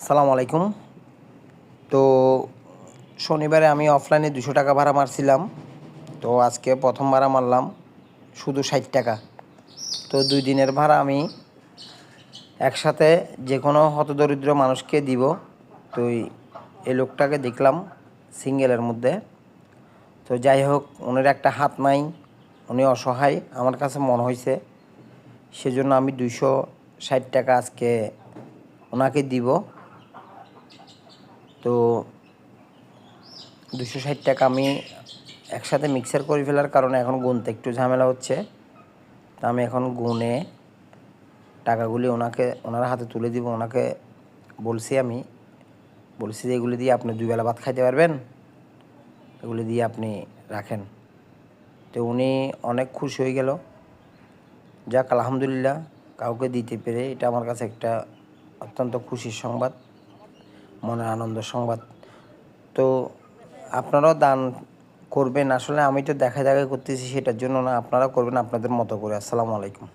সালাম আলাইকুম। তো শনিবারে আমি অফলাইনে 200 টাকা ভাড়া মারছিলাম। তো আজকে প্রথম ভাড়া মারলাম শুধু 60 টাকা। তো 2 দিনের ভাড়া আমি একসাথে যে কোনো হতদরিদ্র মানুষকে দিব। তো এই লোকটাকে দেখলাম সিঙ্গেলের মধ্যে। তো যাই হোক, ওনার একটা হাত নাই, উনি অসহায় আমার কাছে মনে হয়েছে, সেজন্য আমি 260 টাকা আজকে ওনাকে দিব। তো 260 টাকা আমি একসাথে মিক্সার করে ফেলার কারণে এখন গুনতে একটু ঝামেলা হচ্ছে। তা আমি এখন গুনে টাকাগুলি ওনার হাতে তুলে দিব। ওনাকে বলছি যে এগুলি দিয়ে আপনি 2 বেলা ভাত খাইতে পারবেন, এগুলি দিয়ে আপনি রাখেন। তো উনি অনেক খুশি হয়ে গেল। যাক, আলহামদুলিল্লাহ, কাউকে দিতে পেরে এটা আমার কাছে একটা অত্যন্ত খুশির সংবাদ, মনের আনন্দের সংবাদ। তো আপনারাও দান করবেন। আসলে আমি তো দেখা করতেছি, সেটার জন্য না, আপনারাও করবেন আপনাদের মতো করে। আসসালামু আলাইকুম।